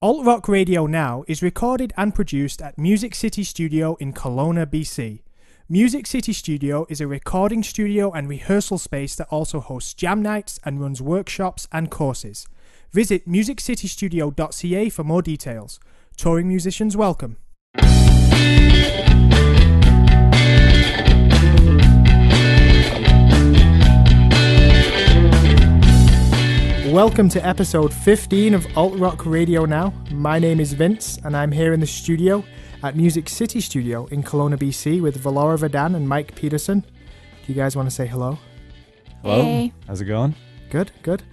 Alt Rock Radio Now is recorded and produced at Music City Studio in Kelowna, BC. Music City Studio is a recording studio and rehearsal space that also hosts jam nights and runs workshops and courses. Visit musiccitystudio.ca for more details. Touring musicians welcome. Welcome to episode 15 of Alt Rock Radio Now. My name is Vince and I'm here in the studio at Music City Studio in Kelowna, BC with Valaura Vedan and Mike Pedersen. Do you guys want to say hello? Hello. Hey. How's it going? Good. Good.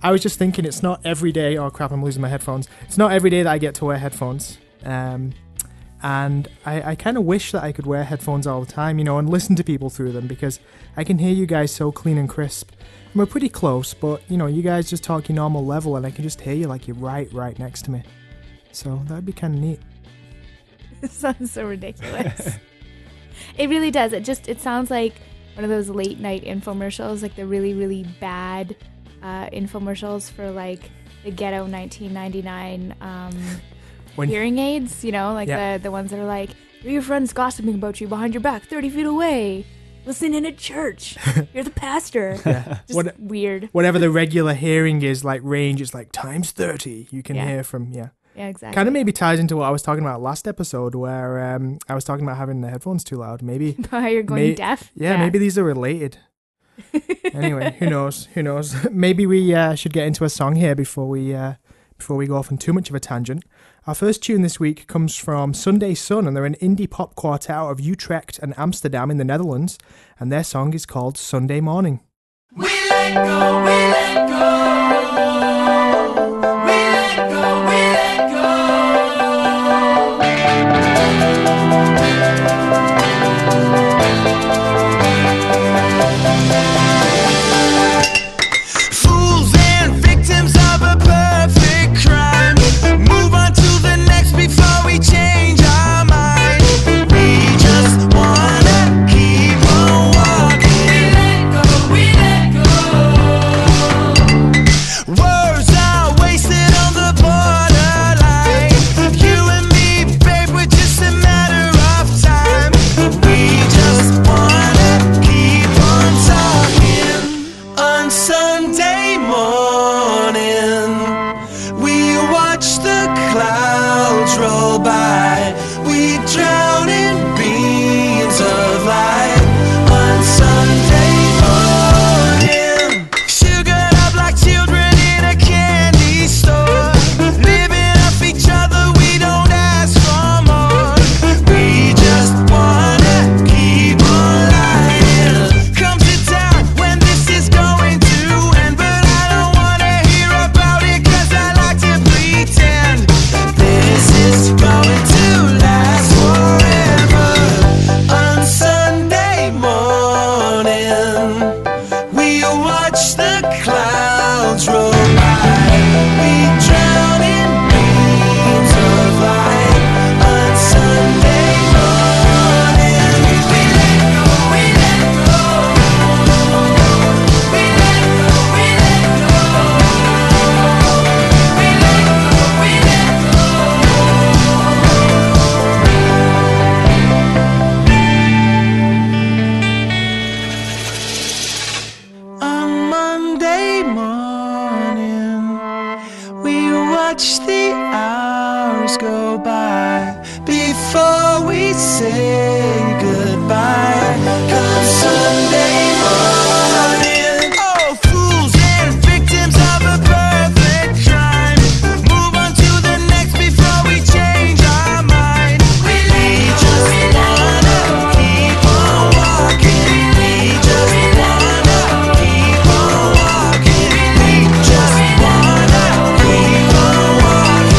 I was just thinking it's not every day, oh crap, I'm losing my headphones. It's not every day that I get to wear headphones. And I kind of wish that I could wear headphones all the time, and listen to people through them because I can hear you guys so clean and crisp. And we're pretty close, but, you guys just talk your normal level and I can just hear you like you're right next to me. So that'd be kind of neat. It sounds so ridiculous. It really does. It sounds like one of those late night infomercials, like the really, really bad infomercials for like the ghetto 1999 hearing aids, the ones that are like, your friends gossiping about you behind your back 30 feet away. Listen in at church. You're the pastor. Yeah. Just weird. Whatever the regular hearing is, like range is like times 30. You can hear from, Yeah, exactly. Kind of maybe ties into what I was talking about last episode where I was talking about having the headphones too loud. Maybe. How you're going deaf? Yeah, maybe these are related. Anyway, who knows? Maybe we should get into a song here before we go off on too much of a tangent. Our first tune this week comes from Sunday Sun, and they're an indie pop quartet out of Utrecht and Amsterdam in the Netherlands, and their song is called Sunday Morning. We let go, we let go. We let go, we let go. Fools and victims of a perfect crime. Move on to the next before we change our mind. We just wanna keep on walking. We let go, we let go. Words are wasted on the borderline. You and me, babe, we're just a matter of time. We just wanna keep on talking. On Sunday morning, we watch the clouds roll by. We drown in beams of light. On Sunday morning, sugared up like children in a candy store, living off each other, we don't ask for more. We just wanna keep on lying. Comes to town when this is going to end, but I don't wanna hear about it 'cause I like to pretend this is going to last forever. On Sunday morning, we watch the clouds roll by. We drown in beams of light. On Sunday morning, we let go, we let go. We let go, we let go. We let go, we let go. On Monday morning, we watch the hours go by before we say goodbye. Come Sunday morning, oh, fools and victims of a perfect crime. Move on to the next before we change our mind. We just wanna keep on walking. We just wanna keep on walking. We just wanna keep on walking.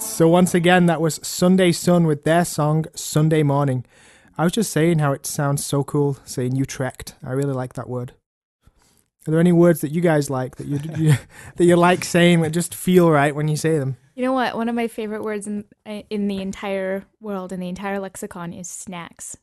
So once again, that was Sunday Sun with their song Sunday Morning. I was just saying how it sounds so cool saying Utrecht. I really like that word. Are there any words that you guys like that that you like saying that just feel right when you say them? You know what? One of my favorite words in the entire world, in the entire lexicon, is snacks.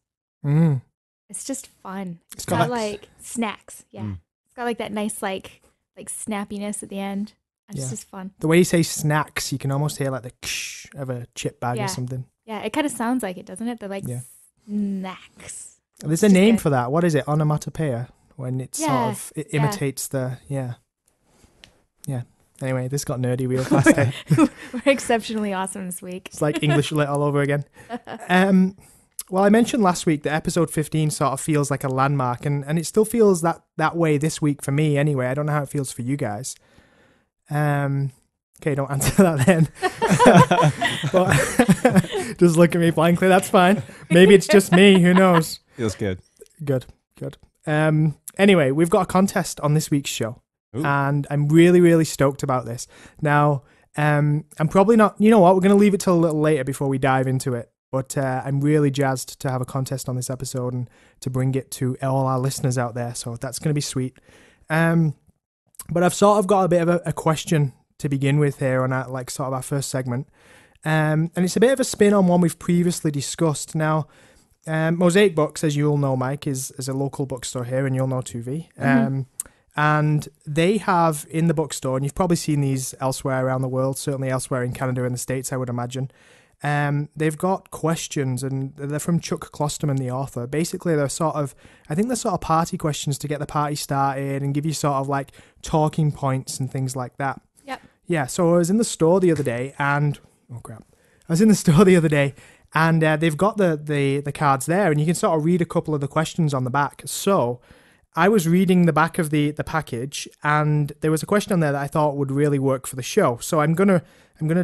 Mm. It's just fun. It's got got like snacks. Yeah. got like that nice like snappiness at the end. It's Yeah. just fun. The way you say snacks, you can almost hear like the ksh of a chip bag Yeah. or something. Yeah, it kind of sounds like it, doesn't it? They're like Yeah. snacks. There's a Just name good. for that. What is it? Onomatopoeia, when it sort Yeah, of it yeah. imitates the yeah. Anyway, this got nerdy real fast. eh? We're exceptionally awesome this week. It's like English lit all over again. Well, I mentioned last week that episode 15 sort of feels like a landmark, and it still feels that way this week for me anyway. I don't know how it feels for you guys. Okay, don't answer that then. But just look at me blankly. That's fine. Maybe it's just me. Who knows? Feels good. Good. Anyway, we've got a contest on this week's show. Ooh. And I'm really, really stoked about this. Now, I'm probably not, you know what, we're going to leave it till a little later before we dive into it. But I'm really jazzed to have a contest on this episode and to bring it to all our listeners out there. So that's going to be sweet. But I've sort of got a bit of a question to begin with here on our, like, sort of our first segment. And it's a bit of a spin on one we've previously discussed. Now, Mosaic Books, as you all know, Mike, is a local bookstore here, and you'll know 2V. And they have in the bookstore, and you've probably seen these elsewhere around the world, certainly elsewhere in Canada and the States, I would imagine. They've got questions, and they're from Chuck Klosterman, the author. Basically, they're sort of party questions to get the party started and give you sort of like talking points and things like that. Yep. Yeah, so I was in the store the other day, and they've got the cards there, and you can sort of read a couple of the questions on the back. So I was reading the back of the package, and there was a question on there that I thought would really work for the show. So I'm gonna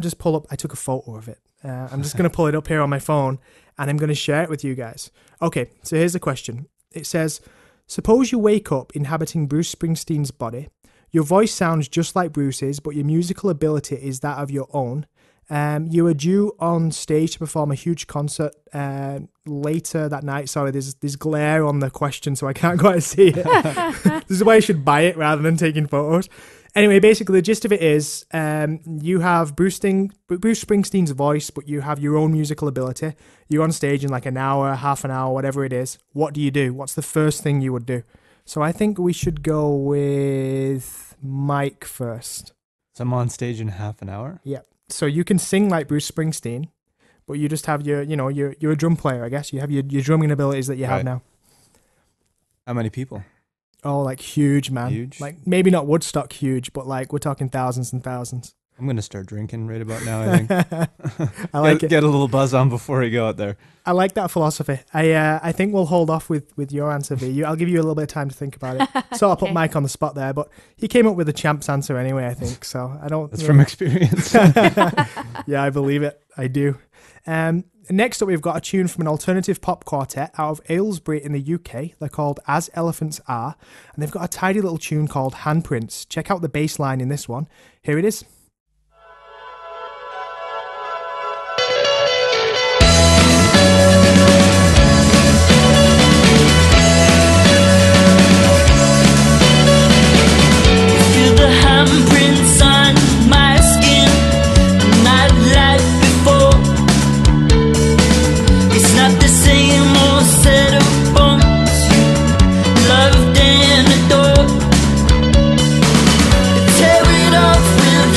just pull up. I took a photo of it. I'm just gonna pull it up here on my phone, and I'm gonna share it with you guys. Okay, so here's the question. It says, suppose you wake up inhabiting Bruce Springsteen's body. Your voice sounds just like Bruce's, but your musical ability is that of your own. You are due on stage to perform a huge concert later that night. Sorry, there's glare on the question, so I can't quite see it. This is why I should buy it rather than taking photos. Anyway, basically, the gist of it is you have Bruce Springsteen's voice, but you have your own musical ability. You're on stage in like an hour, half an hour, whatever it is. What do you do? What's the first thing you would do? So I think we should go with Mike first. So I'm on stage in half an hour? Yeah. So you can sing like Bruce Springsteen, but you just have you're a drum player, I guess. You have your drumming abilities that you have Right. now. How many people? Oh, like huge, man. Huge? Like maybe not Woodstock huge, but like we're talking thousands and thousands. I'm going to start drinking right about now, I think. I like it. Get a little buzz on before we go out there. I like that philosophy. I think we'll hold off with your answer, V. I'll give you a little bit of time to think about it. So I'll put Okay. Mike on the spot there, but he came up with a champ's answer anyway, I think. So I don't. That's from experience. Yeah, I believe it. I do. Next up, we've got a tune from an alternative pop quartet out of Aylesbury in the UK. They're called As Elephants Are, and they've got a tidy little tune called Handprints. Check out the bass line in this one. Here it is. Feel the handprints on my skin, not like before. It's not the same old set of bones you loved and adored. Tear it off with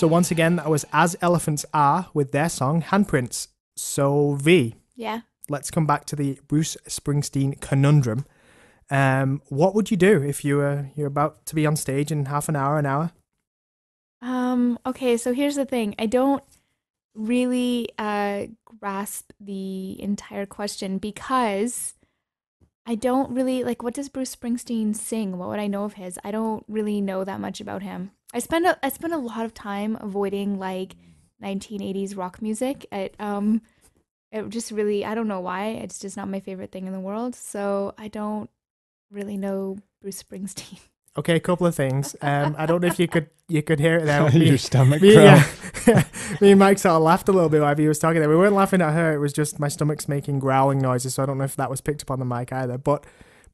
So once again, that was As Elephants Are with their song Handprints. So V, Yeah. let's come back to the Bruce Springsteen conundrum. What would you do if you're about to be on stage in half an hour? Okay, so here's the thing. I don't really grasp the entire question because I don't really like, what does Bruce Springsteen sing? What would I know of his? I don't really know that much about him. I spend a lot of time avoiding like 1980s rock music. It just really, I don't know why. It's just not my favorite thing in the world. So I don't really know Bruce Springsteen. Okay, a couple of things. I don't know if you could hear it there. Your stomach Me, growl. yeah. Me and Mike sort of laughed a little bit while he was talking there. We weren't laughing at her. It was just my stomach's making growling noises, so I don't know if that was picked up on the mic either. But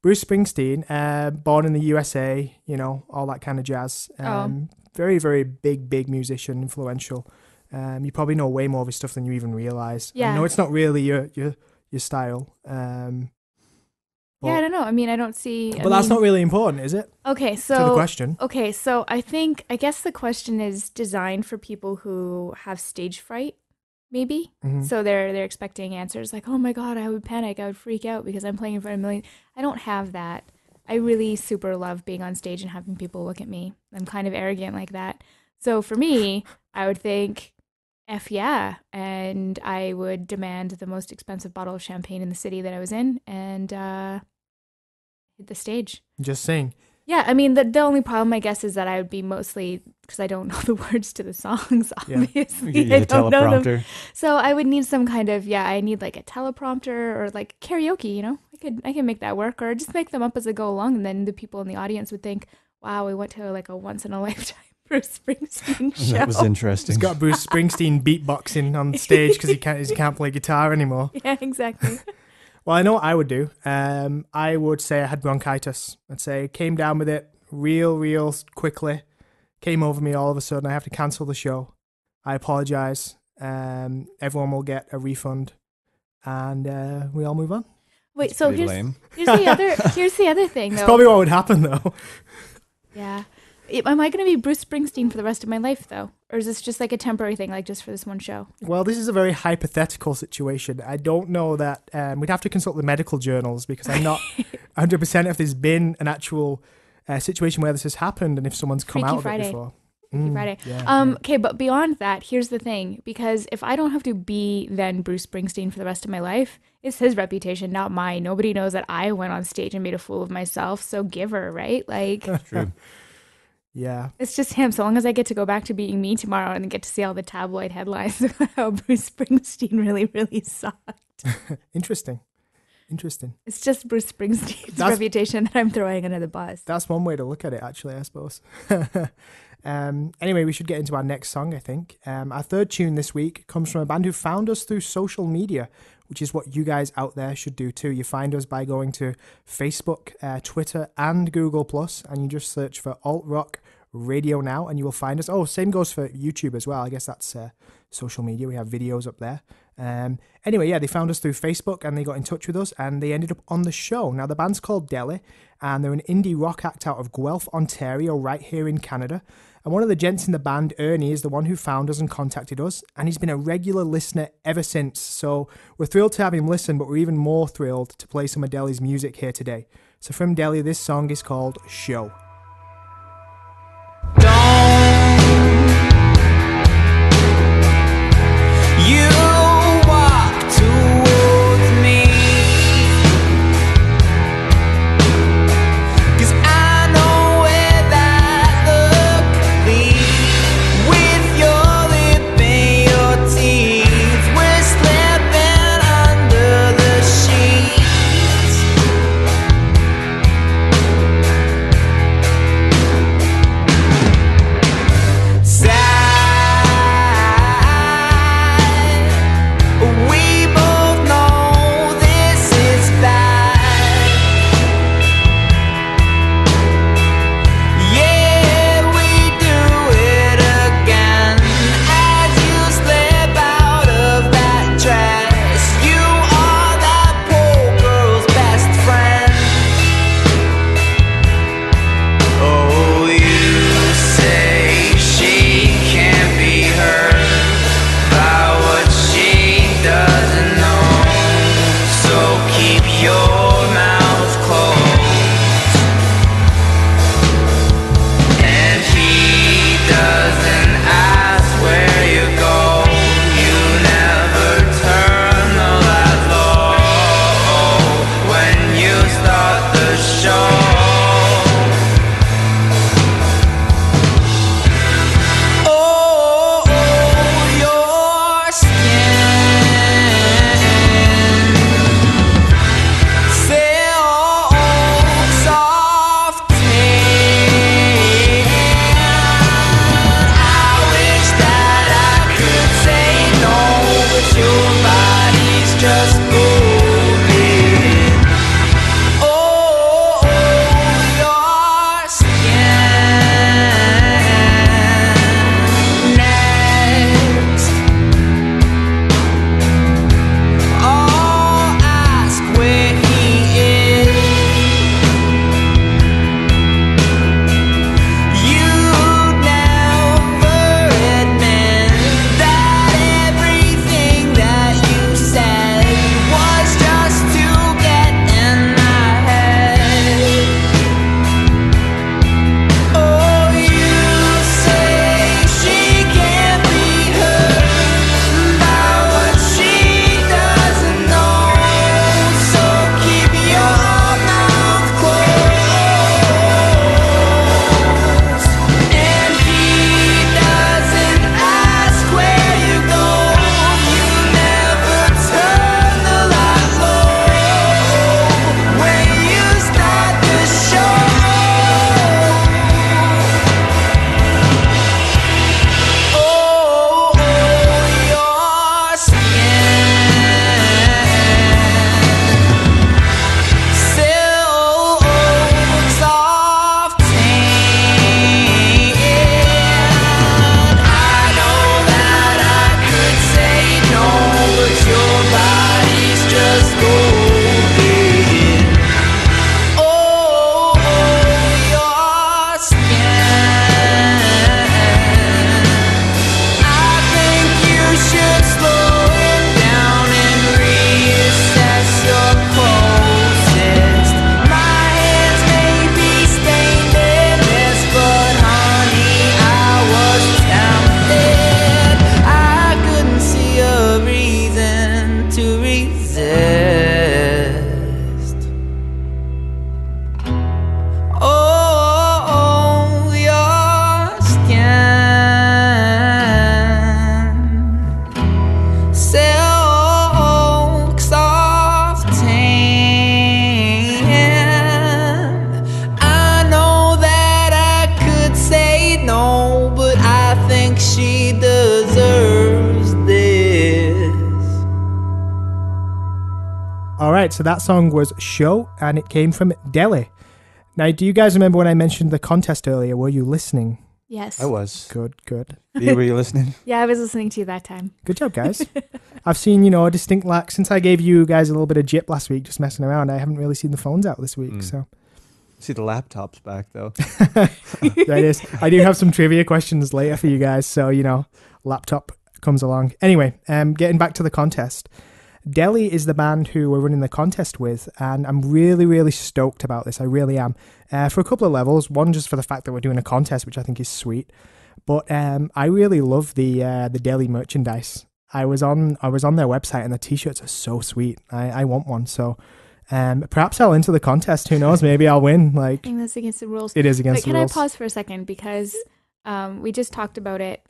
Bruce Springsteen, born in the USA, all that kind of jazz. Very, very big musician, influential. You probably know way more of his stuff than you even realize. Yeah. I know it's not really your style. Yeah, I don't know. I mean, I don't see. But that's not really important, is it? Okay, so To the question. Okay, so I guess the question is designed for people who have stage fright, maybe. Mhm. So they're expecting answers like, "Oh my God, I would panic, I would freak out because I'm playing in front of a million." I don't have that. I really super love being on stage and having people look at me. I'm kind of arrogant like that. So for me, I would think, F yeah, and I would demand the most expensive bottle of champagne in the city that I was in and hit the stage. Just sing. Yeah, I mean, the only problem, I guess, is that I would be mostly, because I don't know the words to the songs, Yeah. obviously. You I get a don't know them. teleprompter. So I would need some kind of, I need like a teleprompter or like karaoke, I can make that work, or just make them up as I go along, and then the people in the audience would think, wow, we went to like a once-in-a-lifetime Bruce Springsteen show. That was interesting. He's got Bruce Springsteen beatboxing on stage because he can't play guitar anymore. Yeah, exactly. Well, I know what I would do. I would say I had bronchitis. I'd say came down with it real quickly. Came over me all of a sudden. I have to cancel the show. I apologize. Everyone will get a refund, and we all move on. Wait, It's so pretty here's lame. here's the other thing, It's though. probably what would happen though. Yeah. Am I going to be Bruce Springsteen for the rest of my life, though? Or is this just like a temporary thing, like just for this one show? Well, this is a very hypothetical situation. I don't know that we'd have to consult the medical journals because I'm not 100% if there's been an actual situation where this has happened and if someone's come Freaky out of Friday. it before. Freaky Friday. Yeah, Okay, but beyond that, here's the thing. Because if I don't have to be then Bruce Springsteen for the rest of my life, it's his reputation, not mine. Nobody knows that I went on stage and made a fool of myself. So give her, right? Like, True. yeah. it's just him. So long as I get to go back to being me tomorrow and get to see all the tabloid headlines about how Bruce Springsteen really sucked. Interesting. It's just Bruce Springsteen's That's- reputation that I'm throwing under the bus. That's one way to look at it, actually, I suppose. Anyway, we should get into our next song, I think. Our third tune this week comes from a band who found us through social media, which is what you guys out there should do too. You find us by going to Facebook, Twitter, and Google+, and you just search for Alt Rock Radio Now, and you will find us. Oh, same goes for YouTube as well. I guess that's social media. We have videos up there. Anyway, yeah, they found us through Facebook and they got in touch with us and they ended up on the show. Now, the band's called Delhi and they're an indie rock act out of Guelph, Ontario, right here in Canada. And one of the gents in the band, Ernie, is the one who found us and contacted us, and he's been a regular listener ever since. So we're thrilled to have him listen, but we're even more thrilled to play some of Delhi's music here today. So from Delhi, this song is called Show. You walk towards me, 'cause I know where that look leads. With your lip and your teeth, we're slipping under the sheets. your mouth closed. And he doesn't ask where you go. You never turn the light low when you start the show. Oh, your skin silk soft tan. I wish that I could say no, but your body's just moving. Oh, your skin. Next, I'll ask where he is. You'd never admit that everything that you said was just to get in my head. Oh, you say she can't be hurt by what she doesn't know, so keep your mouth closed. And he doesn't ask where you go. You never turn the light low when you start the show. Oh, your skin silk soft tan. I know that I could say no, but your body's just moving. Oh, your skin. I think you should slow it down and reassess your closest. My hands may be stained in this, but honey, I was tempted. I couldn't see a reason to resist. Oh, your skin silk soft tan. I know that I could say no, but I think she deserves this. All right, so that song was Show, and it came from Delhi. Now, do you guys remember when I mentioned the contest earlier? Were you listening? Yes. I was. Good. Were you listening? Yeah, I was listening to you that time. Good job, guys. I've seen, a distinct lack since I gave you guys a little bit of jip last week, just messing around. I haven't really seen the phones out this week, so See the laptop's back though. there it is. I do have some trivia questions later for you guys, so laptop comes along. Anyway, getting back to the contest. Delhi is the band who we're running the contest with, and I'm really, really stoked about this. I really am. For a couple of levels. One, just for the fact that we're doing a contest, which I think is sweet. But I really love the Delhi merchandise. I was on their website, and the t-shirts are so sweet. I want one. So perhaps I'll enter the contest. Who knows? Maybe I'll win. I think that's against the rules. It is against But the rules. Can I pause for a second, because we just talked about it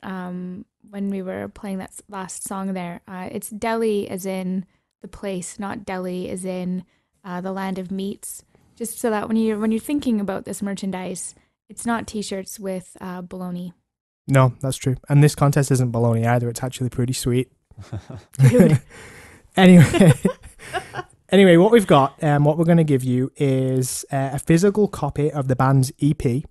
when we were playing that last song there. It's Delhi as in the place, not Delhi as in the land of meats. Just so that when you're thinking about this merchandise, it's not t-shirts with bologna. No, that's true. And this contest isn't bologna either. It's actually pretty sweet. Dude. Anyway, what we've got, what we're going to give you is a physical copy of the band's EP,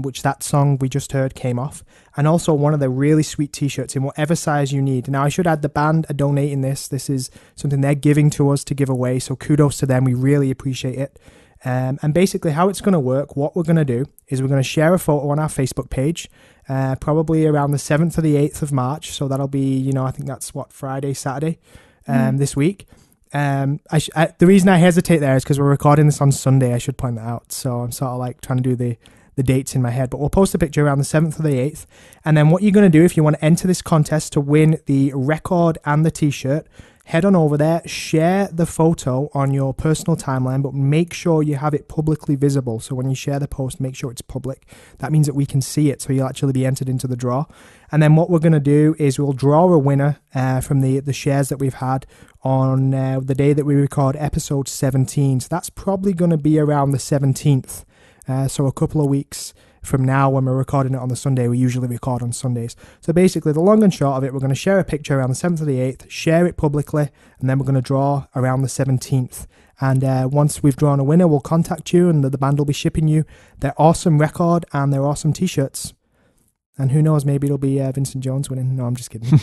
which that song we just heard came off, and also one of the really sweet t-shirts in whatever size you need. Now, I should add, the band are donating this. This is something they're giving to us to give away, so kudos to them. We really appreciate it. And basically how it's going to work, what we're going to do is we're going to share a photo on our Facebook page, probably around the 7th or the 8th of March. So that'll be, I think that's Friday, Saturday, this week. The reason I hesitate there is because we're recording this on Sunday. I should point that out. So I'm sort of like trying to do the dates in my head. But we'll post a picture around the 7th or the 8th. And then what you're going to do if you want to enter this contest to win the record and the t-shirt, head on over there, share the photo on your personal timeline, but make sure you have it publicly visible. So when you share the post, make sure it's public. That means that we can see it, so you'll actually be entered into the draw. And then what we're going to do is we'll draw a winner from the shares that we've had on the day that we record episode 17. So that's probably going to be around the 17th. So a couple of weeks from now, when we're recording it on the Sunday, we usually record on Sundays. So basically, the long and short of it, we're going to share a picture around the 7th or the 8th, share it publicly, and then we're going to draw around the 17th. And once we've drawn a winner, we'll contact you, and the band will be shipping you their awesome record and their awesome t-shirts. And who knows, maybe it'll be Vincent Jones winning. No, I'm just kidding.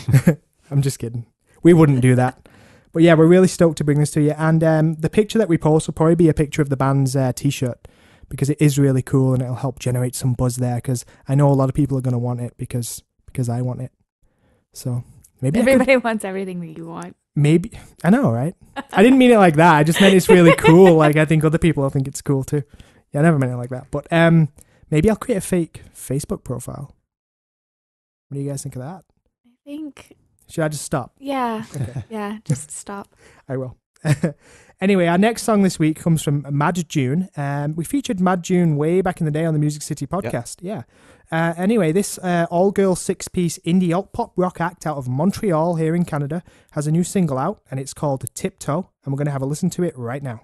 I'm just kidding. We wouldn't do that. But yeah, we're really stoked to bring this to you. And the picture that we post will probably be a picture of the band's t-shirt, because it is really cool and it'll help generate some buzz there, because I know a lot of people are going to want it because I want it. So maybe everybody wants everything that you want. Maybe. I know, right? I didn't mean it like that. I just meant it's really cool. Like, I think other people will think it's cool too. Yeah, I never meant it like that. But maybe I'll create a fake Facebook profile. What do you guys think of that? I think... Should I just stop? Yeah. Okay. Yeah, just stop. I will. Anyway, our next song this week comes from Mad June. We featured Mad June way back in the day on the Music City podcast. Yep. Yeah. Anyway, this all-girl six-piece indie alt-pop rock act out of Montreal here in Canada has a new single out, and it's called Tiptoe, and we're going to have a listen to it right now.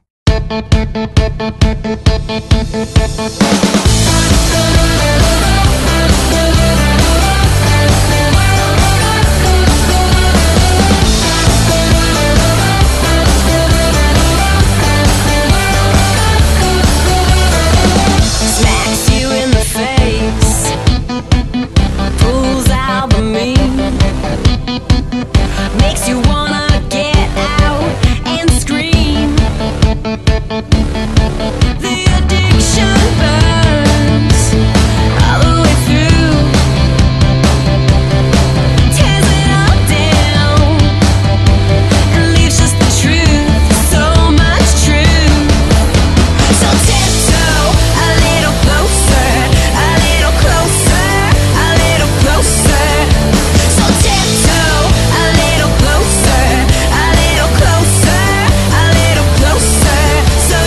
Smacks you in the face, pulls out the mean, makes you wanna get out and scream. The addiction burns all the way through, tears it all down, and leaves just the truth, so much truth. So tiptoe a little closer, a little closer, a little closer. So tiptoe a little closer, a little closer, a little closer. So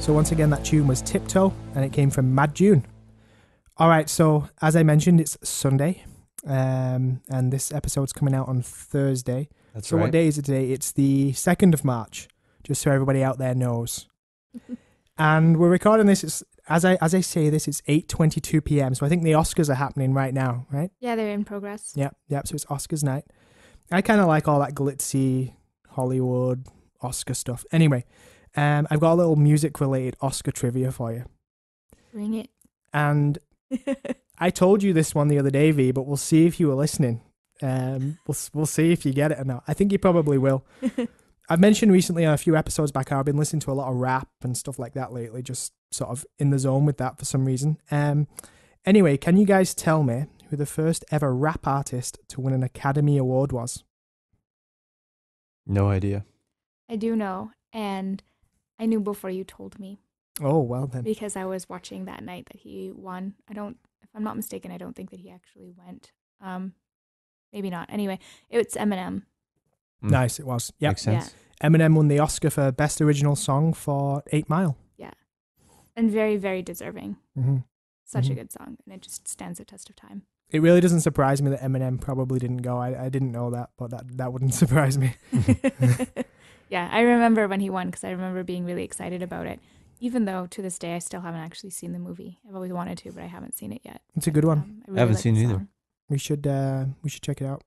So once again, that tune was Tiptoe, and it came from Mad June. All right, so as I mentioned, it's Sunday, and this episode's coming out on Thursday. That's So right. what day is it today? It's the 2nd of March, just so everybody out there knows. And we're recording this, as I say this, it's 8:22 p.m. So I think the Oscars are happening right now, right? Yeah, they're in progress. Yep. So it's Oscars night. I kind of like all that glitzy Hollywood Oscar stuff. Anyway, I've got a little music-related Oscar trivia for you. Bring it. And I told you this one the other day, V, but we'll see if you were listening. We'll see if you get it or not. I think you probably will. I've mentioned recently on a few episodes back how I've been listening to a lot of rap and stuff like that lately, just sort of in the zone with that for some reason. Anyway, can you guys tell me who the first ever rap artist to win an Academy Award was? No idea. I do know, and I knew before you told me Oh, well then. because I was watching that night that he won. If I'm not mistaken, I don't think that he actually went. Maybe not. Anyway, it's Eminem. Nice, it was. Yep. Makes sense. Eminem won the Oscar for Best Original Song for 8 Mile. Yeah, and very, very deserving. Mm-hmm. Such a good song, and it just stands the test of time. It really doesn't surprise me that Eminem probably didn't go. I didn't know that, but that wouldn't surprise me. Yeah, I remember when he won because I remember being really excited about it. Even though to this day I still haven't actually seen the movie. I've always wanted to, but I haven't seen it yet. It's a good one. I really haven't like seen the it either. song. We should check it out.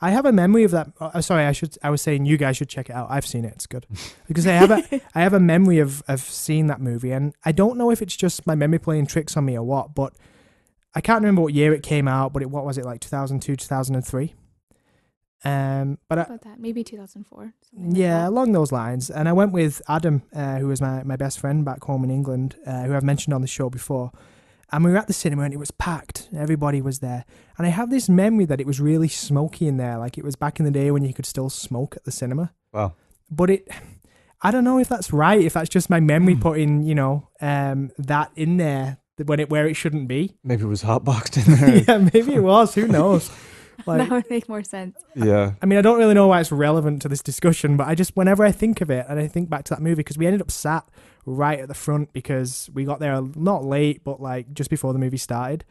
I have a memory of that. Sorry, I was saying you guys should check it out. I've seen it. It's good because I have a memory of seeing that movie, and I don't know if it's just my memory playing tricks on me or what, but I can't remember what year it came out. But what was it, like 2002, 2003? But About that, maybe 2004. something like yeah, that. along those lines. And I went with Adam, who was my best friend back home in England, who I've mentioned on the show before. And we were at the cinema and it was packed. Everybody was there. And I have this memory that it was really smoky in there. Like it was back in the day when you could still smoke at the cinema. Wow. But I don't know if that's right, if that's just my memory putting, that in there where it shouldn't be. Maybe it was hotboxed in there. Yeah, maybe it was. Who knows? That would make more sense. Yeah. I mean, I don't really know why it's relevant to this discussion, but whenever I think of it and I think back to that movie, because we ended up sat right at the front because we got there not late, but like just before the movie started.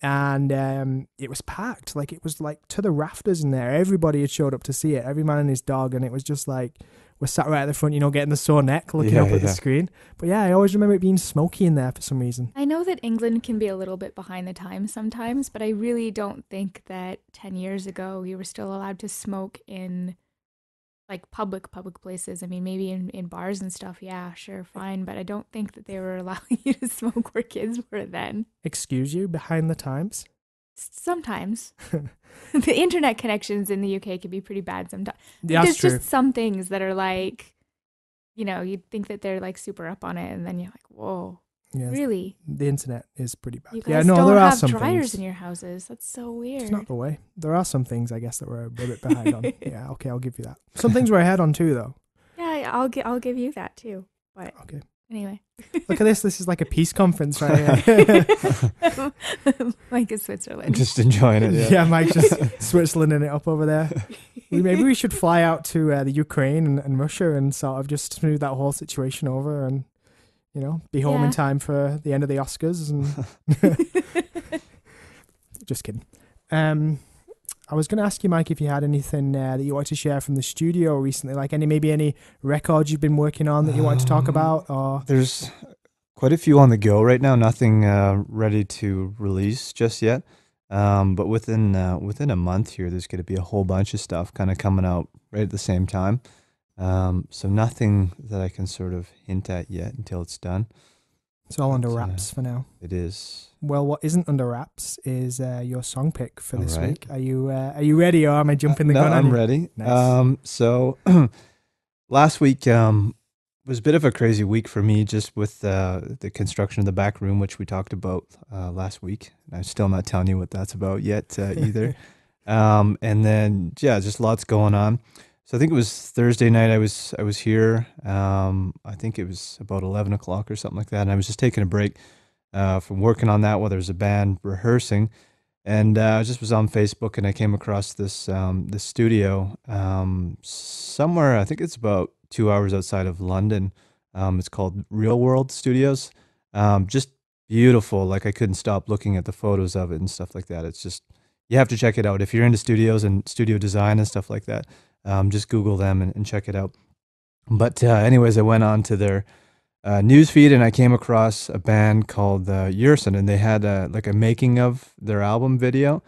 And it was packed. Like it was like to the rafters in there. Everybody had showed up to see it, every man and his dog. And it was just like, we're sat right at the front, getting the sore neck, looking up at the screen. But yeah, I always remember it being smoky in there for some reason. I know that England can be a little bit behind the times sometimes, but I really don't think that 10 years ago you were still allowed to smoke in like public places. I mean, maybe in bars and stuff, yeah, sure, fine. But I don't think that they were allowing you to smoke where kids were then. Excuse you, behind the times? Sometimes. The internet connections in the UK can be pretty bad sometimes. That's There's true. just some things that are like, you'd think that they're like super up on it, and then you're like, whoa, Yeah, really? the internet is pretty bad. You Yeah, guys no, don't there are have some dryers things. in your houses. That's so weird. It's not the way. There are some things, I guess, that we're a bit behind on. Yeah, okay, I'll give you that. Some things we're ahead on too, though. Yeah, I'll give you that too. But Okay. anyway, Look at this. This is like a peace conference right here. Mike is Switzerland. Just enjoying it. Yeah. Yeah, Mike's just Switzerlanding it up over there. Maybe we should fly out to the Ukraine and Russia and sort of just smooth that whole situation over and, be home in Yeah. time for the end of the Oscars. And just kidding. I was going to ask you, Mike, if you had anything that you wanted to share from the studio recently, like maybe any records you've been working on that you wanted to talk about, or There's quite a few on the go right now. Nothing ready to release just yet. But within a month here, there's going to be a whole bunch of stuff kind of coming out right at the same time. So nothing that I can sort of hint at yet until it's done. it's all under But, wraps for now. It is. Well, what isn't under wraps is your song pick for this All right. week. Are you ready, or am I jumping the No, gun on I'm you? ready. Nice. So last week was a bit of a crazy week for me, just with the construction of the back room, which we talked about last week. I'm still not telling you what that's about yet either. And then just lots going on. So I think it was Thursday night. I was here. I think it was about 11 o'clock or something like that. And I was just taking a break from working on that while there was a band rehearsing. And I just was on Facebook and I came across this studio somewhere. I think it's about 2 hours outside of London, It's called Real World Studios. Just beautiful. Like I couldn't stop looking at the photos of it and stuff like that. It's just, you have to check it out. If you're into studios and studio design and stuff like that, just Google them and check it out. But anyways, I went on to their news feed and I came across a band called Urusen, and they had like a making of their album video.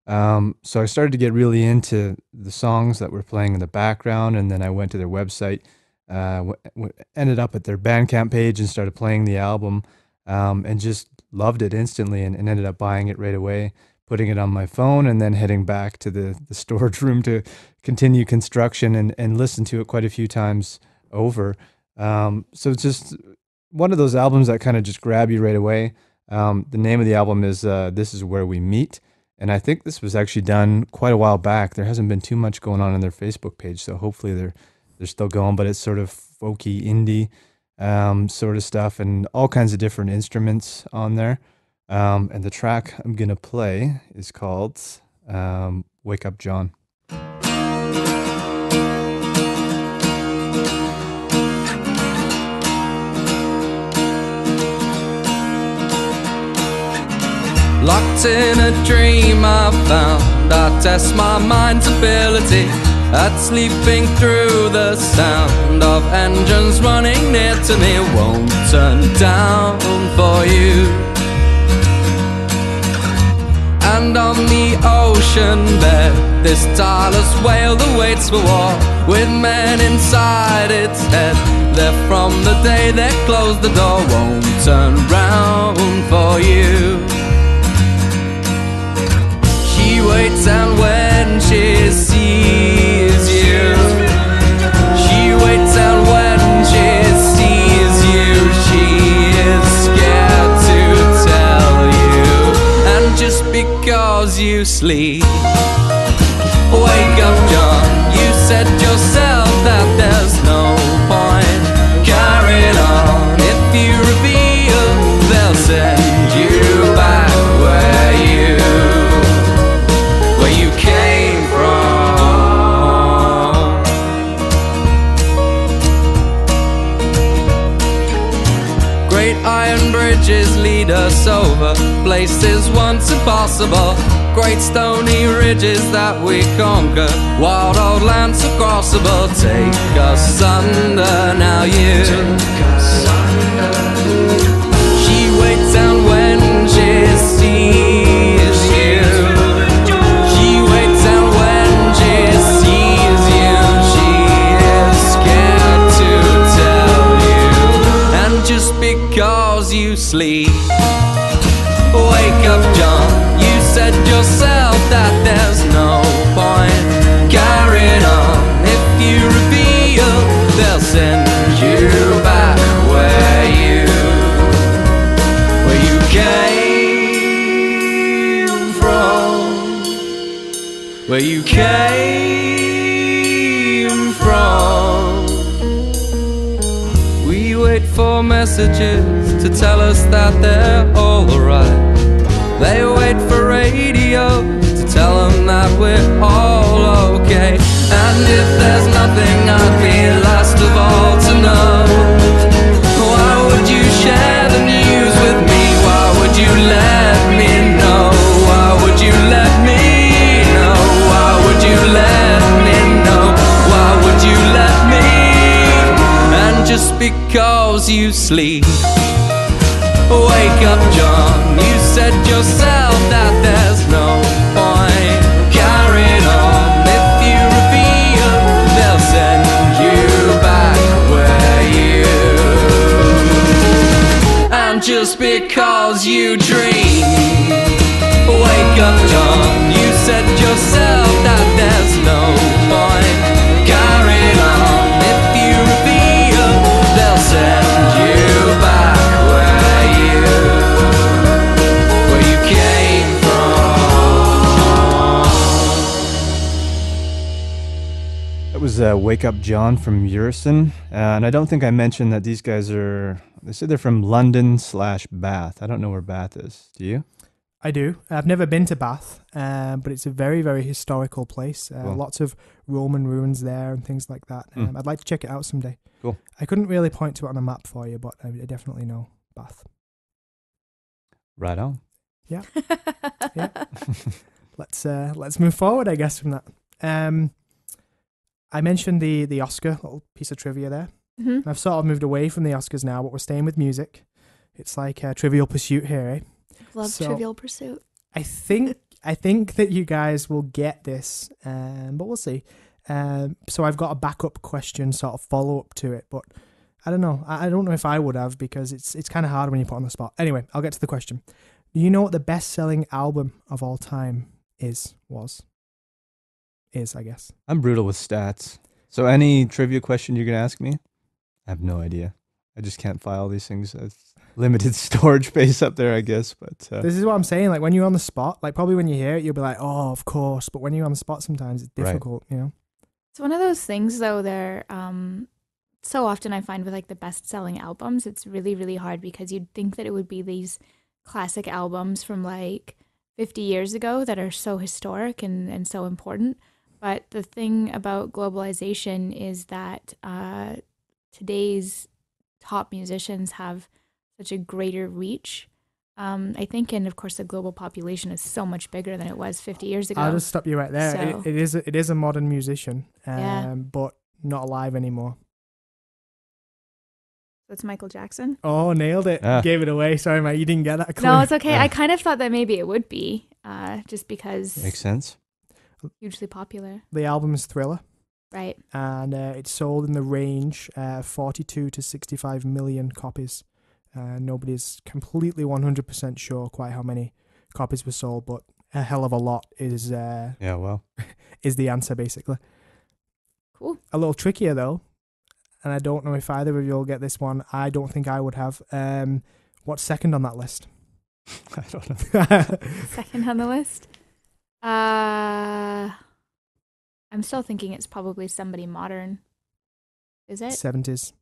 So I started to get really into the songs that were playing in the background, and then I went to their website, ended up at their Bandcamp page and started playing the album, and just loved it instantly, and ended up buying it right away, putting it on my phone, and then heading back to the storage room to continue construction and listen to it quite a few times over. So it's just one of those albums that kind of just grab you right away. The name of the album is This Is Where We Meet. And I think this was actually done quite a while back. There hasn't been too much going on their Facebook page, so hopefully they're still going. But it's sort of folky indie sort of stuff, and all kinds of different instruments on there. And the track I'm gonna play is called "Wake Up, John." Locked in a dream I found, I test my mind's ability at sleeping through the sound of engines running near to me. Won't turn down for you. And on the ocean bed, this tireless whale that waits for war, with men inside its head. They're from the day they closed the door. Won't turn round for you. She waits, and when she sees you, she waits, and when she sees you, she is scared to tell you. And just because you sleep, wake up, John. You said yourself that there's no point carrying on. If you reveal, they'll send you back where you came from. Great iron bridges lead us over places once impossible. Great stony ridges that we conquer, wild old lands so crossable. Take us under now, you. She waits, and when she sees you, she waits, and when she sees you, she is scared to tell you. And just because you sleep, wake up, John. You said yourself that there's no point carrying on. If you reveal, they'll send you back where you came from. Where you came from. We wait for messages to tell us that they're all alright. They wait for radio to tell them that we're all okay. And if there's nothing, I'd be last of all to know. Why would you share the news with me? Why would you let me know? Why would you let me know? Why would you let me know? Why would you let me? And just because you sleep, wake up, John. You said yourself that there's no point carrying on. If you reveal, they'll send you back where you. And just because you dream, wake up, John. You said yourself that there's no point carrying on. If you reveal, they'll send you back where you came from. That was Wake Up, John from Urusen. And I don't think I mentioned that these guys are, they said they're from London/Bath. I don't know where Bath is. Do you? I do. I've never been to Bath, but it's a very, very historical place. Cool. Lots of Roman ruins there and things like that. I'd like to check it out someday. Cool. I couldn't really point to it on a map for you, but I definitely know Bath. Right on. Yeah. Let's move forward, I guess, from that. I mentioned the Oscar, little piece of trivia there. Mm-hmm. I've sort of moved away from the Oscars now, but we're staying with music. It's like Trivial Pursuit here, eh? Love So- Trivial Pursuit. I think that you guys will get this, but we'll see. So I've got a backup question, sort of follow up to it, but I don't know. I don't know if I would have, because it's kind of hard when you put on the spot. Anyway, I'll get to the question. Do you know what the best selling album of all time is, I guess? I'm brutal with stats. So any trivia question you're going to ask me, I have no idea. I just can't file these things. It's limited storage space up there, I guess. But This is what I'm saying. Like when you're on the spot, like probably when you hear it, you'll be like, oh, of course. But when you're on the spot, sometimes it's Right. difficult, you know? It's one of those things, though, so often I find with like the best-selling albums, it's really, really hard because you'd think that it would be these classic albums from like 50 years ago that are so historic and so important. But the thing about globalization is that today's top musicians have such a greater reach. I think, and of course, the global population is so much bigger than it was 50 years ago. I'll just stop you right there. So- It is a modern musician, Yeah. but not alive anymore. That's Michael Jackson. Oh, nailed it. Ah. Gave it away. Sorry, mate. You didn't get that clue. No, it's okay. Yeah. I kind of thought that maybe it would be, just because makes sense. hugely popular, The album is Thriller, right? and it's sold in the range 42 to 65 million copies. Nobody's completely 100% sure quite how many copies were sold, but a hell of a lot is Yeah, well. is the answer, basically. Cool. A little trickier, though, and I don't know if either of you will get this one. I don't think I would have. What's second on that list? I don't know. Second on the list. I'm still thinking it's probably somebody modern. Is it? 70s.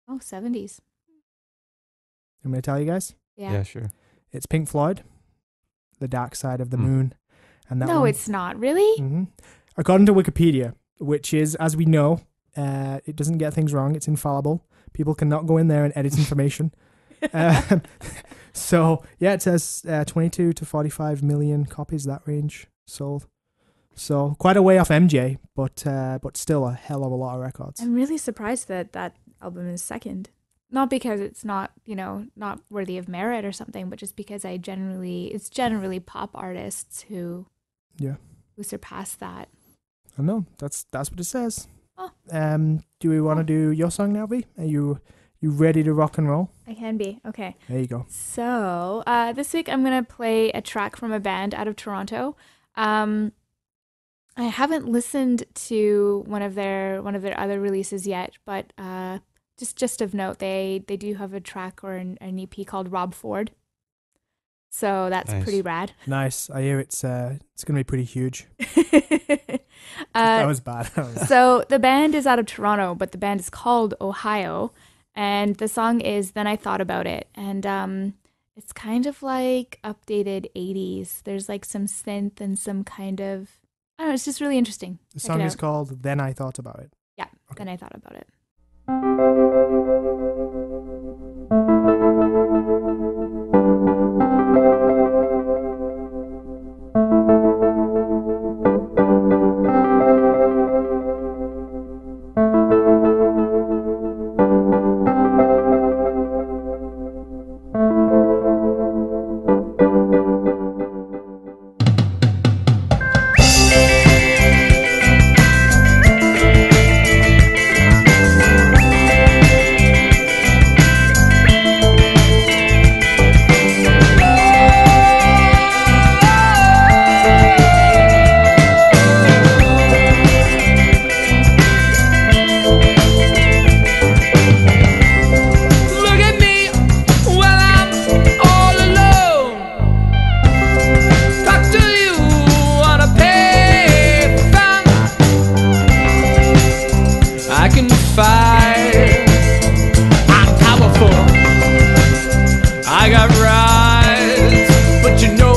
Oh, 70s. I'm going to tell you guys. Yeah. Sure. It's Pink Floyd, The Dark Side of the Hmm. Moon. And that No, one- it's not. Really? Mhm. According to Wikipedia, which is, as we know, it doesn't get things wrong. It's infallible. People cannot go in there and edit information. So, yeah, it says 22 to 45 million copies, that range sold. So, quite a way off MJ, but still a hell of a lot of records. I'm really surprised that that album is second. Not because it's not, not worthy of merit or something, but just because it's generally pop artists who surpass that. I know, that's what it says. Oh. Do we want to do your song now, V? Are you ready to rock and roll? I can be. Okay. There you go. So this week I'm going to play a track from a band out of Toronto. I haven't listened to one of their other releases yet, but just of note, they do have a track or an EP called Rob Ford. So that's Nice. pretty rad. Nice. I hear it's going to be pretty huge. That was bad. So the band is out of Toronto, but the band is called Ohio, and the song is Then I Thought About It. And it's kind of like updated 80s. There's like some synth and some kind of, I don't know, it's just really interesting. The Check song it is out. called Then I Thought About It. Yeah, Okay. Then I Thought About It. Look at me while I'm all alone. Talk to you on a payphone. I can fight. I'm powerful. I got rights, but you know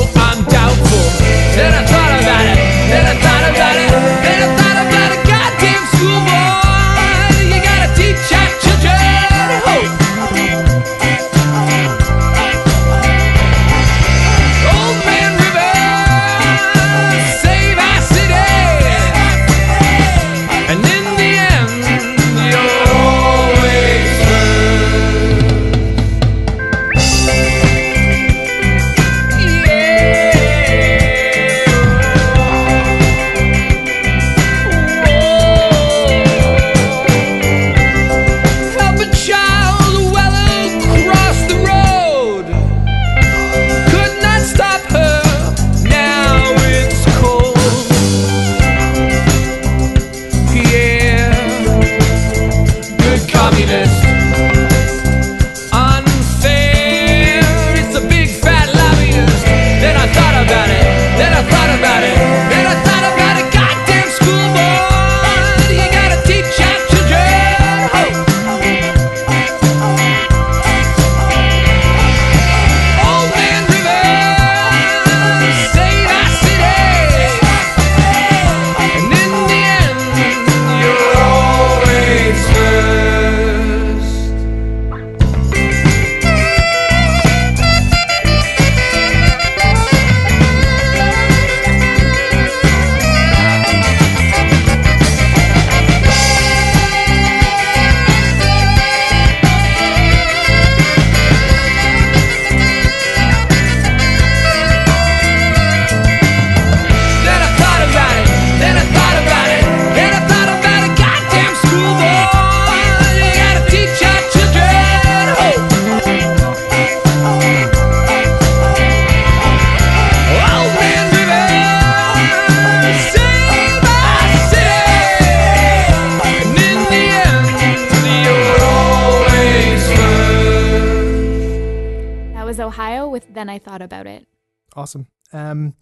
with Then I Thought About It. Awesome. I've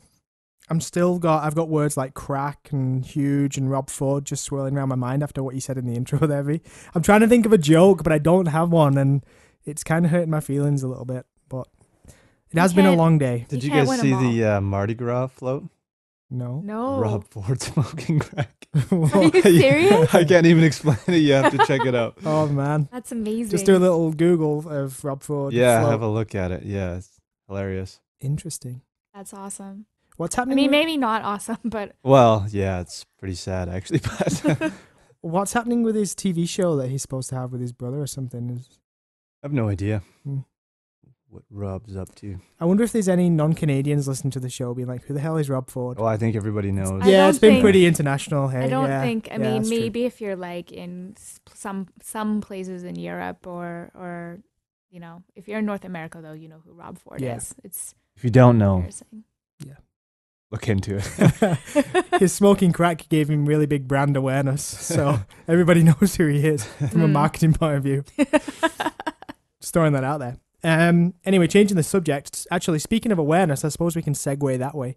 got words like crack and huge and Rob Ford just swirling around my mind after what you said in the intro there, V. I'm trying to think of a joke, but I don't have one, and it's kind of hurting my feelings a little bit, but it has been a long day. Did You you can't guys win 'em see the Mardi Gras float? No. No. Rob Ford smoking crack. Are you serious? I can't even explain it. You have to check it out. Oh, man. That's amazing. Just do a little Google of Rob Ford. Yeah, float. have a look at it. Yeah, it's hilarious. Interesting. That's awesome. What's I happening? mean, maybe not awesome, but Well, yeah, it's pretty sad actually, but What's happening with his TV show that he's supposed to have with his brother or something? I have no idea Hmm. what Rob's up to. I wonder if there's any non-Canadians listening to the show being like, who the hell is Rob Ford? Well, I think everybody knows. I Yeah, don't it's been think- pretty international. Hey? I don't Yeah. think. I Yeah, mean, that's true. maybe if you're like in some places in Europe or you know, if you're in North America though, you know who Rob Ford Yeah. is. It's If you don't know, embarrassing. look into it. His smoking crack gave him really big brand awareness, so everybody knows who he is from a Mm. marketing point of view. Just throwing that out there. Anyway, changing the subject. Actually, speaking of awareness, I suppose we can segue that way.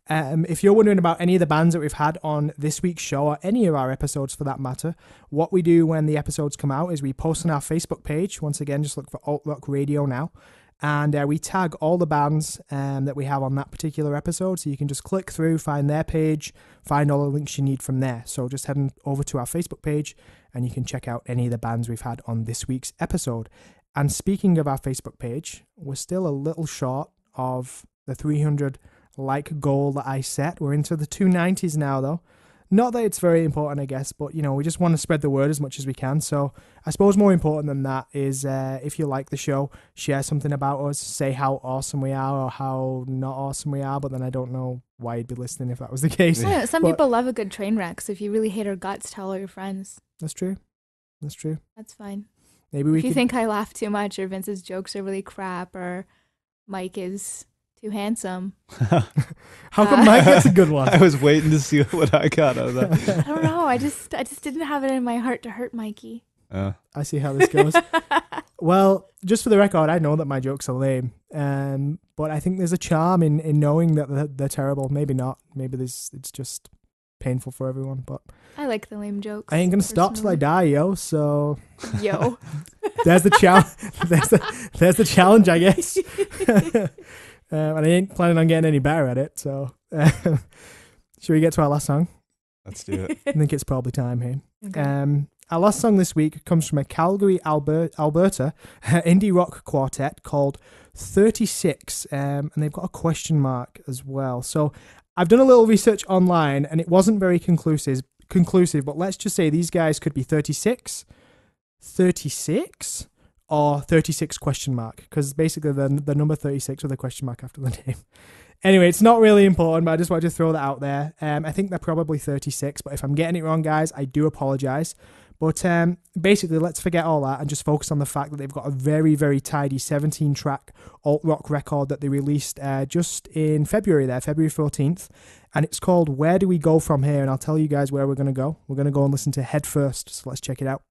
If you're wondering about any of the bands that we've had on this week's show, or any of our episodes for that matter, what we do when the episodes come out is we post on our Facebook page. Once again, just look for Alt Rock Radio now. And we tag all the bands that we have on that particular episode. So you can just click through, find their page, find all the links you need from there. So just head over to our Facebook page and you can check out any of the bands we've had on this week's episode. And speaking of our Facebook page, we're still a little short of the 300 like goal that I set. We're into the 290s now, though. Not that it's very important, I guess, but, you know, we just want to spread the word as much as we can. So I suppose more important than that is if you like the show, share something about us, say how awesome we are or how not awesome we are, but then I don't know why you'd be listening if that was the case. Yeah, some But- people love a good train wreck. So if you really hate our guts, tell all your friends. That's true. That's true. That's fine. Maybe we If you could... think I laugh too much or Vince's jokes are really crap or Mike is too handsome, How come Mike gets a good one? I was waiting to see what I got out of that. I don't know. I just didn't have it in my heart to hurt Mikey. I see how this goes. Well, just for the record, I know that my jokes are lame, but I think there's a charm in knowing that they're terrible. Maybe not. Maybe it's just painful for everyone, but I like the lame jokes. I ain't gonna stop till I die, yo. So Yo. there's the challenge. there's the challenge, I guess. And I ain't planning on getting any better at it. So, should we get to our last song? Let's do it. I think it's probably time, hey. Okay. Our last song this week comes from a Calgary, Alberta indie rock quartet called 36, and they've got a question mark as well. So I've done a little research online, and it wasn't very conclusive, but let's just say these guys could be 36, or 36 question mark, because basically the number 36 with a question mark after the name. Anyway, it's not really important, but I just wanted to throw that out there. I think they're probably 36, but if I'm getting it wrong, guys, I do apologize. But basically, let's forget all that and just focus on the fact that they've got a very, very tidy 17-track alt-rock record that they released just in February there, February 14th. And it's called Where Do We Go From Here? And I'll tell you guys where we're going to go. We're going to go and listen to Head First, so let's check it out.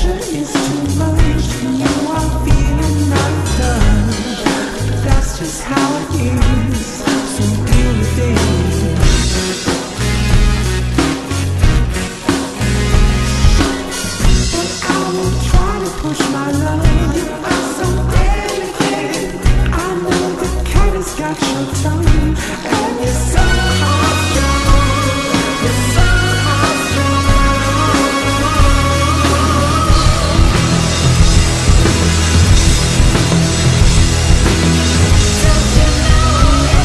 pressure is too much. You are feeling undone. That's just how it is. So deal with it. But I will try to push my love. You are so delicate. I know the cat has got your tongue, and you're so heartstrong. You're so heartstrong. Don't you know it's the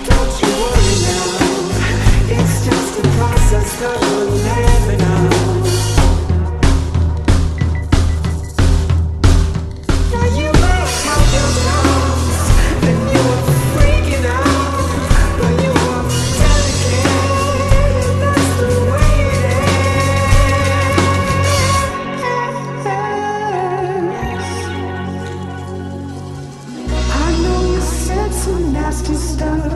Don't you worry now, it's just a process that will never know. Now you may have your doubts, and you are freaking out, but you are delicate, and that's the way it is. I know you said some nasty stuff.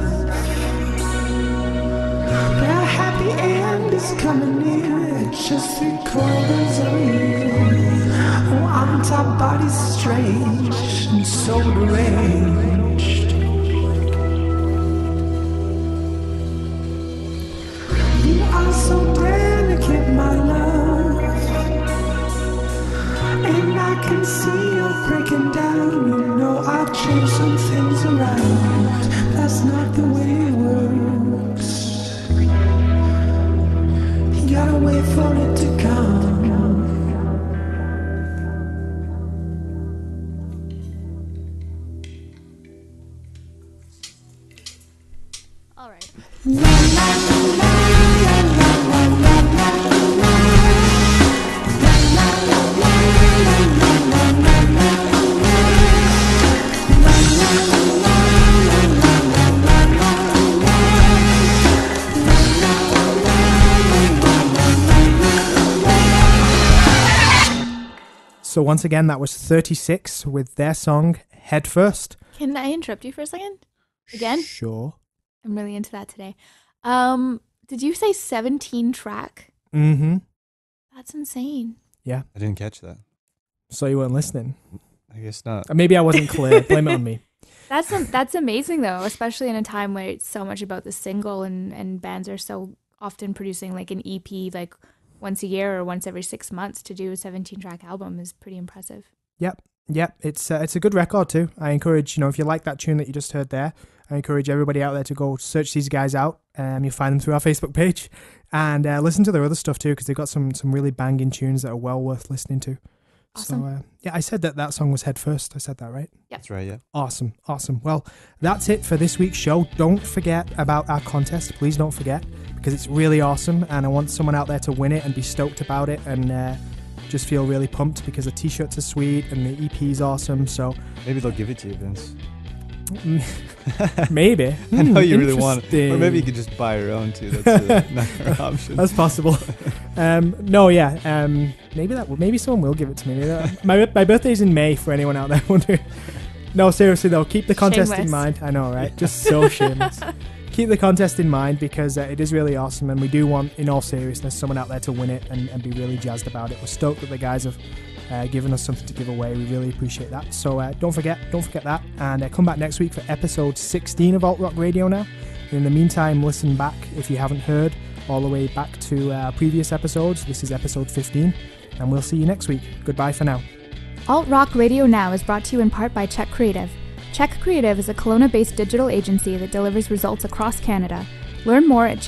But our happy end is coming near. Just 3/4 of a year. Oh, aren't our bodies strange and so deranged? You are so delicate, my love, and I can see you're breaking down. You know I've changed some things around. That's not the way it works. You gotta wait for it to come. All right. So once again, that was 36 with their song Head First. Can I interrupt you for a second? Again? Sure. I'm really into that today. Did you say 17 track? Mm-hmm. That's insane. I didn't catch that. So you weren't listening. I guess not. Maybe I wasn't clear. Blame it on me. That's amazing though, especially in a time where it's so much about the single and bands are so often producing like an EP like once a year or once every 6 months. To do a 17 track album is pretty impressive. Yep. It's a good record too. I encourage, if you like that tune that you just heard there, I encourage everybody out there to go search these guys out. You'll find them through our Facebook page and listen to their other stuff too, because they've got some really banging tunes that are well worth listening to. Awesome. So I said that song was Head First. I said that right? Yep. That's right, yeah. Awesome. Well, that's it for this week's show. Don't forget about our contest. Please don't forget, because it's really awesome and I want someone out there to win it and be stoked about it and just feel really pumped because the t-shirts are sweet and the EP is awesome. So Maybe they'll give it to you, Vince. maybe. I know you really want it. Or Interesting. maybe you could just buy your own too. That's another option. That's possible. Maybe someone will give it to me. My birthday's in May for anyone out there wondering. No, seriously though, keep the contest in Shameless. mind. I know, right? Just so shameless. Keep the contest in mind because it is really awesome and we do want, in all seriousness, someone out there to win it and be really jazzed about it. We're stoked that the guys have given us something to give away. We really appreciate that. So don't forget that and come back next week for episode 16 of Alt Rock Radio now. In the meantime, listen back if you haven't heard all the way back to our previous episodes. This is episode 15 and we'll see you next week. Goodbye for now. Alt Rock Radio Now is brought to you in part by Czek Creative. Czek Creative is a Kelowna-based digital agency that delivers results across Canada. Learn more at